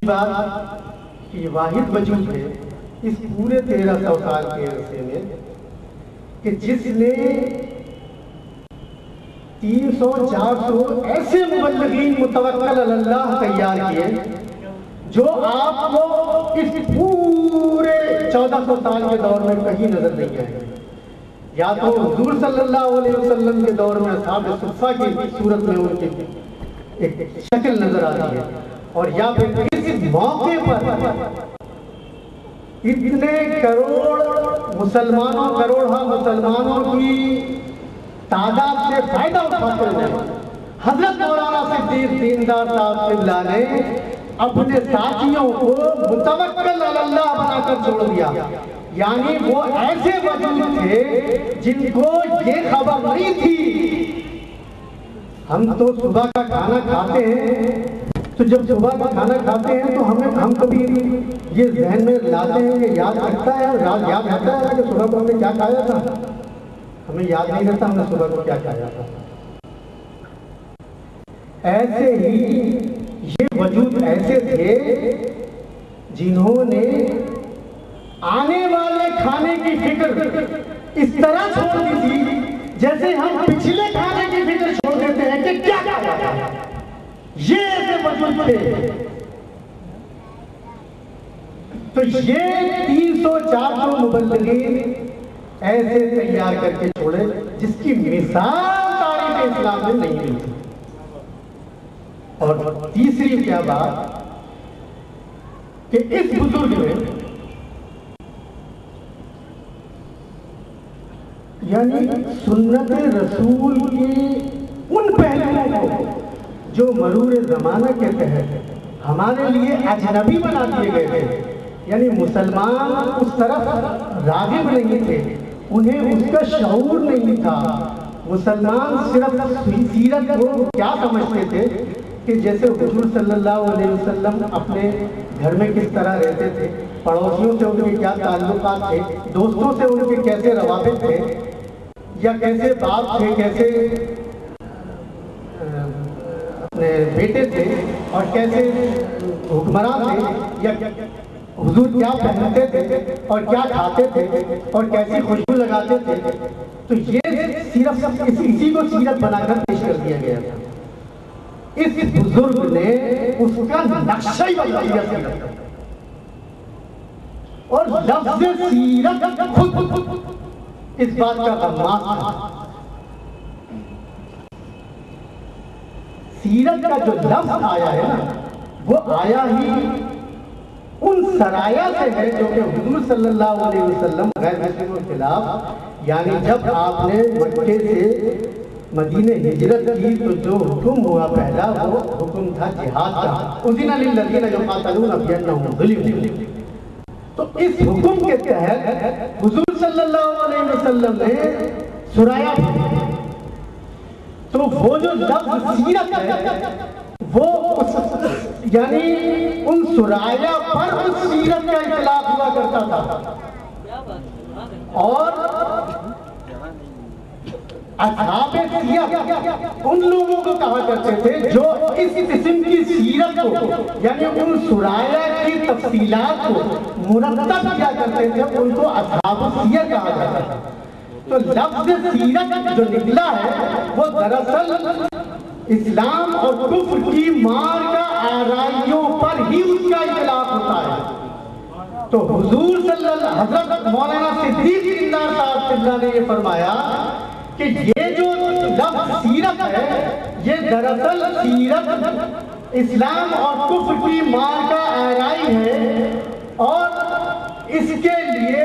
بات یہ واحد وجود ہے اس پورے 1300 سال کے عرصے میں کہ جس نے 300-400 ایسے مبلغین متوکل علی اللہ تیار کیے جو آپ کو اس پورے 1400 سال کے دور میں کہیں نظر نہیں آئے. یا تو حضور صلی اللہ علیہ وسلم کے دور میں اصحاب صفہ کی صورت میں ان کی ایک شکل نظر آتی ہے، اور یا پھر اس موقع پر اتنے کروڑوں مسلمانوں کی تعداد سے فائدہ اٹھاتے ہوئے حضرت مولانا صدیق دیندار صاحب قبلہ نے اپنے ساتھیوں کو متوکل علی اللہ بنا کر چھوڑ دیا. یعنی وہ ایسے وجود تھے جن کو یہ خبر نہیں تھی. ہم تو صبح کا کھانا کھاتے ہیں، تو جب صبح کا کھانا کھاتے ہیں تو ہم کبھی یہ ذہن میں لاتے ہیں، یہ یاد رکھتا ہے، یاد رہتا ہے کہ صبح کو ہم نے کیا کھایا تھا. ہمیں یاد نہیں رہتا ہم نے صبح کو کیا کھایا تھا. ایسے ہی یہ وجود ایسے تھے جنہوں نے آنے والے کھانے کی فکر اس طرح چھوڑ دی تھی جیسے ہم پچھلے کھانے کی فکر چھوڑ دیتے ہیں کہ کیا کھایا تھا. یہ ایسے وجود تھے. تو یہ 300-400 مبلغین ایسے تیار کر کے چھوڑے جس کی مثال تاریخ اسلام میں نہیں ہوئی. اور تیسری کیا بات کہ اس بزرگ میں یعنی سنت رسول کی ان پہلوؤں کو جو مرور زمانہ کے تحت ہمارے لیے اجنبی بنا دیے گئے تھے، یعنی مسلمان اس طرف راغب نہیں تھے، انہیں اس کا شعور نہیں تھا. مسلمان صرف سیرت کو کیا سمجھتے تھے کہ جیسے حضور صلی اللہ علیہ وسلم اپنے گھر میں کس طرح رہتے تھے، پڑوسیوں سے ان کے کیا تعلقات تھے، دوستوں سے ان کے کیسے روابط تھے، یا کیسے باپ تھے، کیسے اپنے بیٹے تھے، اور کیسے حکمران تھے، یا حضور کیا پہنتے تھے اور کیا کھاتے تھے اور کیسی خوشبو لگاتے تھے. تو یہ صرف اسی کو سیرت بنا کر پیش کر دیا گیا تھا. اس بزرگ نے اس کا نقشہ ہی بدل دیا سیرت، اور لفظ سیرت خود اس بات کا غماز تھا. سیرت کا جو لفظ آیا ہے نا، وہ آیا ہی ان سرایا سے ہے جو کہ حضور صلی اللہ علیہ وسلم غیر مسلموں کے خلاف، یعنی جب آپ نے مکے سے مدینہ ہجرت کی تو جو حکم ہوا پہلا وہ حکم تھا جہاد کا. اذن للذین یقاتلون بانہم ظلموا. تو اس حکم کے تحت حضور صلی اللہ علیہ وسلم نے سرایا. تو وہ جو لفظ سیرت ہے وہ یعنی ان سرایا پر اس سیرت کا اطلاق ہوا کرتا تھا. اور اصحاب سیرت ان لوگوں کو کہا کرتے تھے جو اس قسم کی سیرت کو یعنی ان سرایا کی تفصیلات کو مرتب کیا کرتے تھے، ان کو اصحاب سیرت کہا جاتا تھا. تو لفظ سیرت جو نکلا ہے وہ دراصل اسلام اور کفر کی مار کا آرائیوں پر ہی اس کا اطلاق ہوتا ہے. تو حضور صلی اللہ حضرت مولانا صدیق دیندار صاحب قبلہ نے یہ فرمایا کہ یہ جو لفظ سیرت ہے یہ دراصل سیرت اسلام اور کفر کی مار کا آرائی ہے، اور اس کے لیے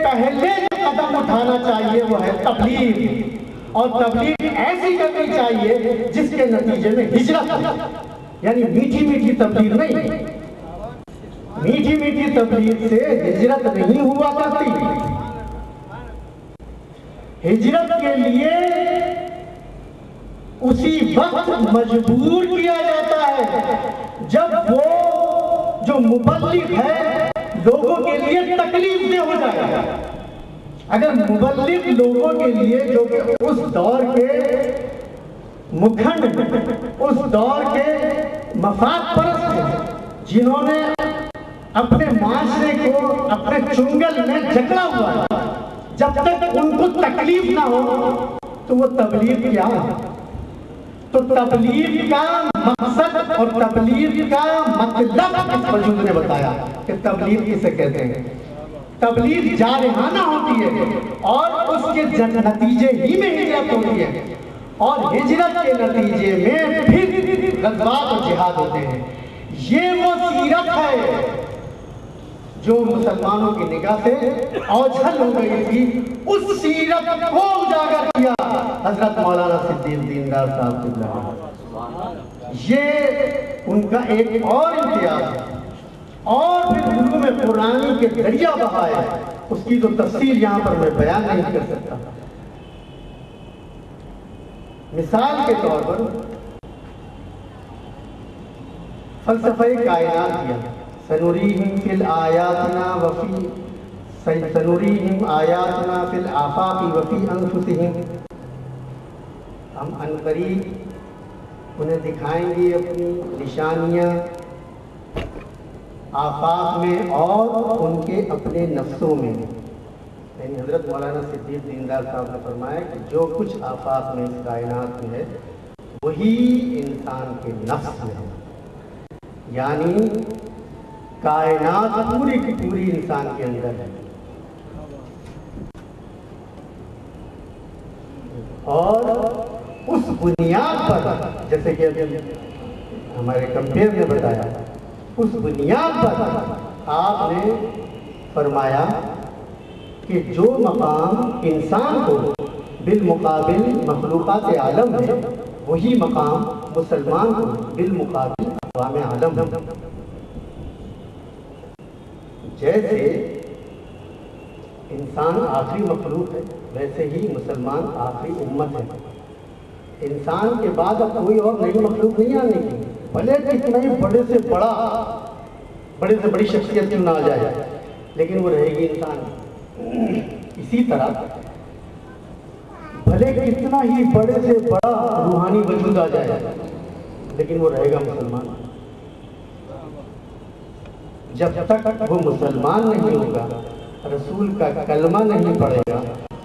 پہلے جو قدم اٹھانا چاہیے وہ ہے تبلیغ. اور تبلیغ ایسی کرنی چاہیے جس کے نتیجے میں ہجرت، یعنی میٹھی میٹھی تبلیغ نہیں. میٹھی میٹھی تبلیغ سے ہجرت نہیں ہوا کرتی. ہجرت کے لیے اسی وقت مجبور کیا جاتا ہے جب وہ جو مبلغ ہے لوگوں کے لیے تکلیف دہ ہو جائے گا. اگر مبلغ لوگوں کے لیے جو کہ اس دور کے مکھنڈ، اس دور کے مفاد پرست ہیں، जिन्होंने अपने माशरे को अपने चुंगल में जकड़ा हुआ है, जब तक उनको तकलीफ ना हो तो वो तबलीग क्या है? तो तबलीग का मकसद और तबलीग का मतलब इस वजूद ने बताया कि तबलीग किसे कहते हैं। तबलीग जारहाना होती है और उसके नतीजे ही में हिजरत होती है, और हिजरत के नतीजे में फिर गज़वात और जिहाद होते हैं। ये वो सीरत है जो मुसलमानों की निगाह से ओझल हो गई थी। उस सीरत को उजागर किया हजरत मौलाना सिद्दीक दीनदार साहब। ये उनका एक और इम्तियाज है। और फिर उलूम कुरानी के दरिया बहाया, उसकी तो तफसीर यहाँ पर मैं बयान नहीं कर सकता। मिसाल के तौर पर फलसफे कायनात दिया, सनुरीहिम फिल आयातिना वफी सनुरीहिम आयातिना फिल आफाकी वफी अनफुसिहिम। हम अनकरीब उन्हें दिखाएंगे अपनी निशानियां आफाक में और उनके अपने नफ्सों में। यानी हजरत मौलाना सिद्दीक दीनदार साहब ने फरमाया कि जो कुछ आफाक में इस कायनात में है वही इंसान के नफ्स में है। यानी कायनात पूरी की पूरी इंसान के अंदर है। और उस बुनियाद पर, जैसे कि अभी हमारे कंपेयर ने बताया, उस बुनियाद पर आपने फरमाया कि जो मकाम इंसान को बिलमुकाबिल मखलूक़ात आलम है, वही मकाम मुसलमान को बिलमुकाबिल अक़वाम आलम है। जैसे इंसान आखिरी मखलूक है, वैसे ही मुसलमान आखिरी उम्मत है। इंसान के बाद अब कोई और नई मखलूक नहीं आने की, भले कितना ही बड़े से बड़ी शख्सियत क्यों ना आ जाए, लेकिन वो रहेगी इंसान। इसी तरह भले कितना ही बड़े से बड़ा रूहानी वजूद आ जाए, लेकिन वो रहेगा मुसलमान। जब तक वो मुसलमान नहीं होगा, रसूल का कलमा नहीं पड़ेगा,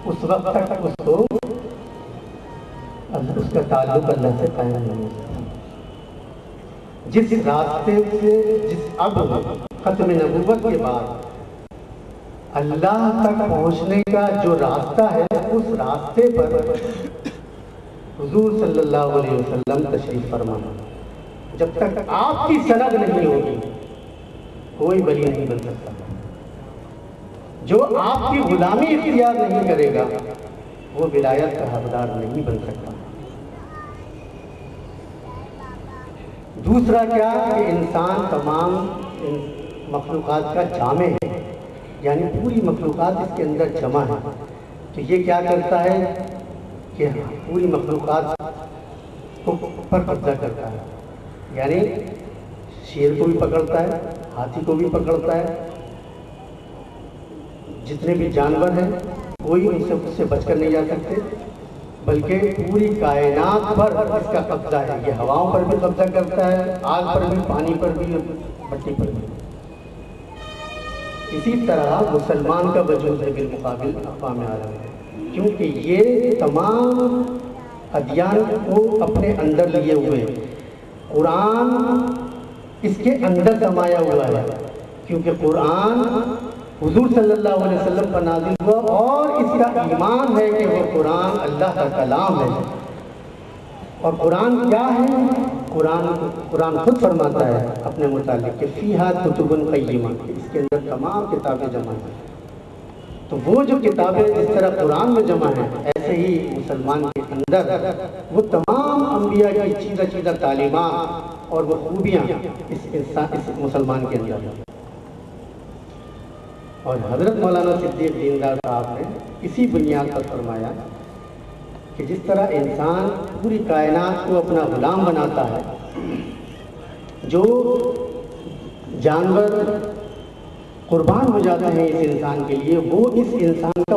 उस वक्त तक उसको उसका ताल्लुक अल्लाह से कायम नहीं हो सकता। जिस रास्ते से अब खत्म नबूवत के बाद अल्लाह तक पहुंचने का जो रास्ता है, उस रास्ते पर हुजूर सल्लल्लाहु अलैहि वसल्लम तशरीफ फरमाना। जब तक आपकी सनद नहीं होगी, कोई वली नहीं बन सकता। जो आपकी गुलामी इख्तियार नहीं करेगा, वो विलायत का हकदार नहीं बन सकता। दूसरा क्या कि इंसान तमाम मखलूक़ात का जामे है, यानी पूरी मखलूक़ात इसके अंदर जमा है। तो ये क्या करता है कि पूरी मखलूक़ात को पर कब्जा करता है, यानी शेर को भी पकड़ता है, हाथी को भी पकड़ता है, जितने भी जानवर हैं कोई उससे बचकर नहीं जा सकते, बल्कि पूरी कायनात पर इसका कब्जा है। ये हवाओं पर भी कब्जा करता है, आग पर भी, पानी पर भी, मिट्टी पर भी। इसी तरह मुसलमान का वजूद है बिलमुकाबिल अक़वाम आलम है, क्योंकि ये तमाम अदियान को अपने अंदर लिए हुए, कुरान इसके अंदर समाया हुआ है। क्योंकि कुरान हुजूर सल्लल्लाहु अलैहि वसल्लम पर नाज़िल हुआ और इसका ईमान है कि वो कुरान अल्लाह का कलाम है। और कुरान क्या है? कुरान खुद फरमाता है अपने मुतालिक कि फ़ीहा कुतुबुन क़य्यिमा, इसके अंदर तमाम किताबें जमा हैं। तो वो जो किताबें जिस तरह कुरान में जमा हैं, ऐसे ही मुसलमान के अंदर वो तमाम अंबिया की चीज़ा तालीमात और वो खूबियाँ इस मुसलमान के अंदर हैं। और हज़रत मौलाना सिद्दीक दीनदार साहब ने इसी बुनियाद पर फरमाया कि जिस तरह इंसान पूरी कायनात को अपना गुलाम बनाता है, जो जानवर कुर्बान हो जाते हैं इस इंसान के लिए, वो इस इंसान का